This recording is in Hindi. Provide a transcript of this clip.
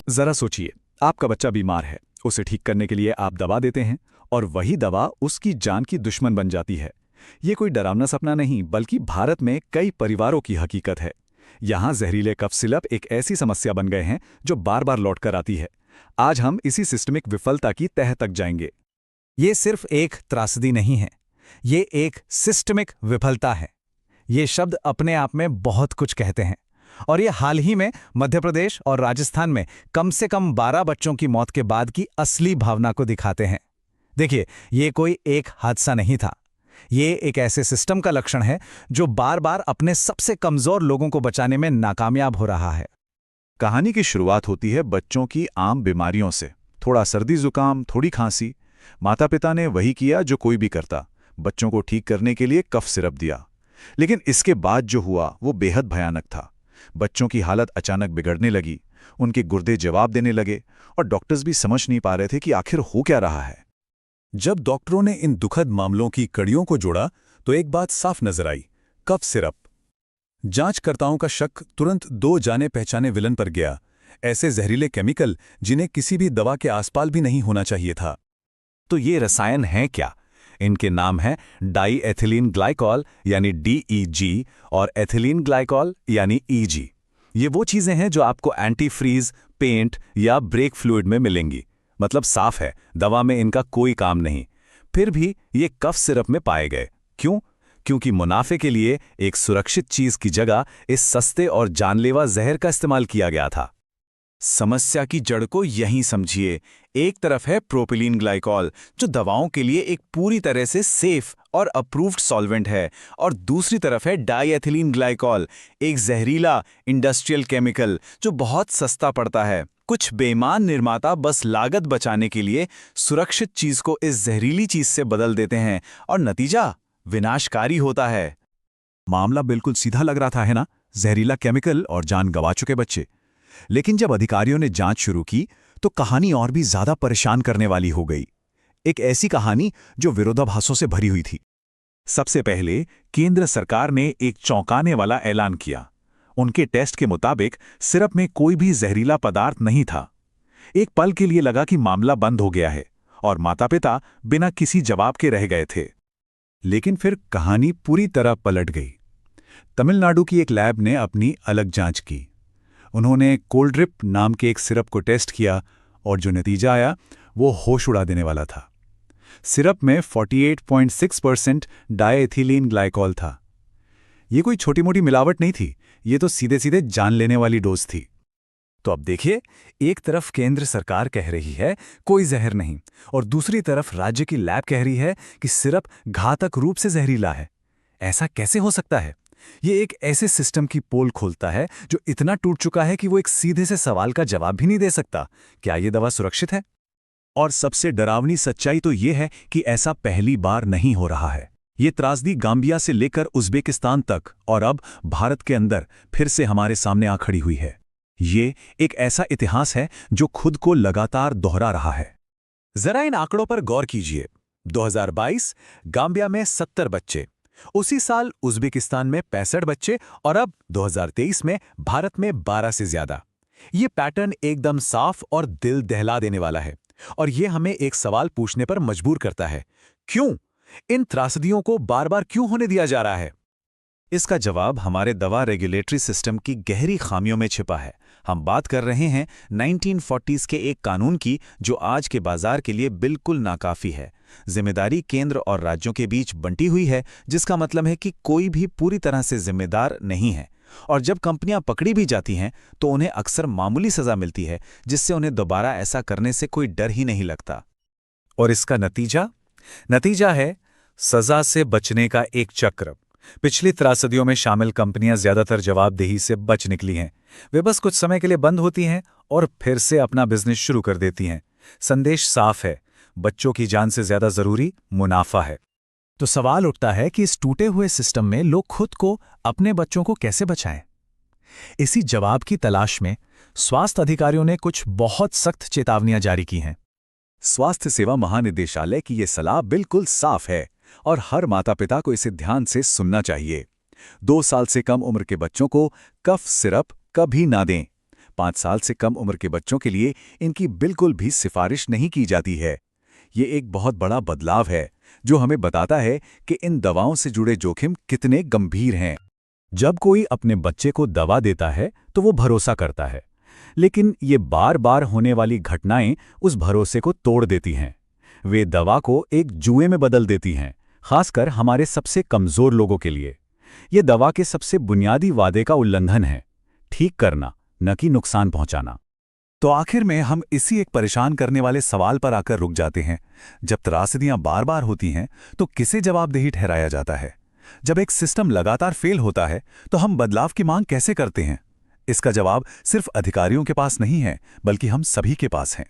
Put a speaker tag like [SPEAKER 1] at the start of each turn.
[SPEAKER 1] जरा सोचिए, आपका बच्चा बीमार है, उसे ठीक करने के लिए आप दवा देते हैं और वही दवा उसकी जान की दुश्मन बन जाती है। ये कोई डरावना सपना नहीं, बल्कि भारत में कई परिवारों की हकीकत है। यहाँ जहरीले कफ सिरप एक ऐसी समस्या बन गए हैं जो बार बार लौट कर आती है। आज हम इसी सिस्टमिक विफलता की तह तक जाएंगे।
[SPEAKER 2] ये सिर्फ एक त्रासदी नहीं है, ये एक सिस्टमिक विफलता है। ये शब्द अपने आप में बहुत कुछ कहते हैं। और ये हाल ही में मध्य प्रदेश और राजस्थान में कम से कम 12 बच्चों की मौत के बाद की असली भावना को दिखाते हैं। देखिए, ये कोई एक हादसा नहीं था। ये एक ऐसे सिस्टम का लक्षण है जो बार बार अपने सबसे कमजोर लोगों को बचाने में नाकामयाब हो रहा है।
[SPEAKER 3] कहानी की शुरुआत होती है बच्चों की आम बीमारियों से। थोड़ा सर्दी जुकाम, थोड़ी खांसी। माता पिता ने वही किया जो कोई भी करता, बच्चों को ठीक करने के लिए कफ सिरप दिया। लेकिन इसके बाद जो हुआ वो बेहद भयानक था। बच्चों की हालत अचानक बिगड़ने लगी, उनके गुर्दे जवाब देने लगे और डॉक्टर्स भी समझ नहीं पा रहे थे कि आखिर हो क्या रहा है।
[SPEAKER 4] जब डॉक्टरों ने इन दुखद मामलों की कड़ियों को जोड़ा तो एक बात साफ नजर आई, कफ सिरप। जांचकर्ताओं का शक तुरंत दो जाने पहचाने विलन पर गया, ऐसे जहरीले केमिकल जिन्हें किसी भी दवा के आसपास भी नहीं होना चाहिए था।
[SPEAKER 1] तो ये रसायन हैं क्या? इनके नाम हैं डाई एथिलीन ग्लाइकॉल यानी DEG और एथिलीन ग्लाइकॉल यानी EG। ये वो चीज़ें हैं जो आपको एंटी फ्रीज, पेंट या ब्रेक फ्लूइड में मिलेंगी। मतलब साफ है, दवा में इनका कोई काम नहीं। फिर भी ये कफ सिरप में पाए गए। क्यों? क्योंकि मुनाफे के लिए एक सुरक्षित चीज़ की जगह इस सस्ते और जानलेवा जहर का इस्तेमाल किया गया था। समस्या की जड़ को यहीं समझिए। एक तरफ है प्रोपिलीन ग्लाइकॉल, जो दवाओं के लिए एक पूरी तरह से सेफ और अप्रूव्ड सॉल्वेंट है, और दूसरी तरफ है डाईएथिलीन ग्लाइकॉल, एक जहरीला इंडस्ट्रियल केमिकल जो बहुत सस्ता पड़ता है। कुछ बेईमान निर्माता बस लागत बचाने के लिए सुरक्षित चीज को इस जहरीली चीज से बदल देते हैं और नतीजा विनाशकारी होता है।
[SPEAKER 3] मामला बिल्कुल सीधा लग रहा था, है ना? जहरीला केमिकल और जान गंवा चुके बच्चे। लेकिन जब अधिकारियों ने जांच शुरू की तो कहानी और भी ज्यादा परेशान करने वाली हो गई। एक ऐसी कहानी जो विरोधाभासों से भरी हुई थी। सबसे पहले केंद्र सरकार ने एक चौंकाने वाला ऐलान किया। उनके टेस्ट के मुताबिक सिरप में कोई भी जहरीला पदार्थ नहीं था। एक पल के लिए लगा कि मामला बंद हो गया है और माता पिता बिना किसी जवाब के रह गए थे। लेकिन फिर कहानी पूरी तरह पलट गई। तमिलनाडु की एक लैब ने अपनी अलग जांच की। उन्होंने कोल्ड्रिप नाम के एक सिरप को टेस्ट किया और जो नतीजा आया वो होश उड़ा देने वाला था। सिरप में 48.6% डायएथिलीन ग्लाइकॉल था। ये कोई छोटी मोटी मिलावट नहीं थी, ये तो सीधे सीधे जान लेने वाली डोज थी।
[SPEAKER 1] तो अब देखिए, एक तरफ केंद्र सरकार कह रही है कोई जहर नहीं, और दूसरी तरफ राज्य की लैब कह रही है कि सिरप घातक रूप से जहरीला है। ऐसा कैसे हो सकता है? ये एक ऐसे सिस्टम की पोल खोलता है जो इतना टूट चुका है कि वो एक सीधे से सवाल का जवाब भी नहीं दे सकता। क्या ये दवा सुरक्षित है?
[SPEAKER 3] और सबसे डरावनी सच्चाई तो ये है कि ऐसा पहली बार नहीं हो रहा है। ये त्रासदी गाम्बिया से लेकर उज़्बेकिस्तान तक और अब भारत के अंदर फिर से हमारे सामने आ खड़ी हुई है। ये एक ऐसा इतिहास है जो खुद को लगातार दोहरा रहा है।
[SPEAKER 1] जरा इन आंकड़ों पर गौर कीजिए। 2022 गाम्बिया में 70 बच्चे, उसी साल उज़्बेकिस्तान में 65 बच्चे और अब 2023 में भारत में 12 से ज्यादा। ये पैटर्न एकदम साफ और दिल दहला देने वाला है, और ये हमें एक सवाल पूछने पर मजबूर करता है। क्यों? इन त्रासदियों को बार बार क्यों होने दिया जा रहा है? इसका जवाब हमारे दवा रेगुलेटरी सिस्टम की गहरी खामियों में छिपा है। हम बात कर रहे हैं 1940s के एक कानून की जो आज के बाजार के लिए बिल्कुल नाकाफी है। जिम्मेदारी केंद्र और राज्यों के बीच बंटी हुई है, जिसका मतलब है कि कोई भी पूरी तरह से जिम्मेदार नहीं है। और जब कंपनियां पकड़ी भी जाती हैं तो उन्हें अक्सर मामूली सजा मिलती है, जिससे उन्हें दोबारा ऐसा करने से कोई डर ही नहीं लगता।
[SPEAKER 2] और इसका नतीजा है सजा से बचने का एक चक्र। पिछली त्रासदियों में शामिल कंपनियां ज्यादातर जवाबदेही से बच निकली हैं। वे बस कुछ समय के लिए बंद होती हैं और फिर से अपना बिजनेस शुरू कर देती हैं। संदेश साफ है, बच्चों की जान से ज्यादा जरूरी मुनाफा है। तो सवाल उठता है कि इस टूटे हुए सिस्टम में लोग खुद को, अपने बच्चों को कैसे बचाएं? इसी जवाब की तलाश में स्वास्थ्य अधिकारियों ने कुछ बहुत सख्त चेतावनियां जारी की हैं।
[SPEAKER 3] स्वास्थ्य सेवा महानिदेशालय की ये सलाह बिल्कुल साफ है और हर माता पिता को इसे ध्यान से सुनना चाहिए। 2 साल से कम उम्र के बच्चों को कफ सिरप कभी ना दें। 5 साल से कम उम्र के बच्चों के लिए इनकी बिल्कुल भी सिफारिश नहीं की जाती है। ये एक बहुत बड़ा बदलाव है जो हमें बताता है कि इन दवाओं से जुड़े जोखिम कितने गंभीर हैं।
[SPEAKER 1] जब कोई अपने बच्चे को दवा देता है तो वो भरोसा करता है, लेकिन ये बार बार होने वाली घटनाएं उस भरोसे को तोड़ देती हैं। वे दवा को एक जुए में बदल देती हैं, खासकर हमारे सबसे कमजोर लोगों के लिए। ये दवा के सबसे बुनियादी वादे का उल्लंघन है, ठीक करना, न कि नुकसान पहुंचाना।
[SPEAKER 3] तो आखिर में हम इसी एक परेशान करने वाले सवाल पर आकर रुक जाते हैं। जब त्रासदियां बार बार होती हैं तो किसे जवाबदेही ठहराया जाता है? जब एक सिस्टम लगातार फेल होता है तो हम बदलाव की मांग कैसे करते हैं? इसका जवाब सिर्फ अधिकारियों के पास नहीं है, बल्कि हम सभी के पास है।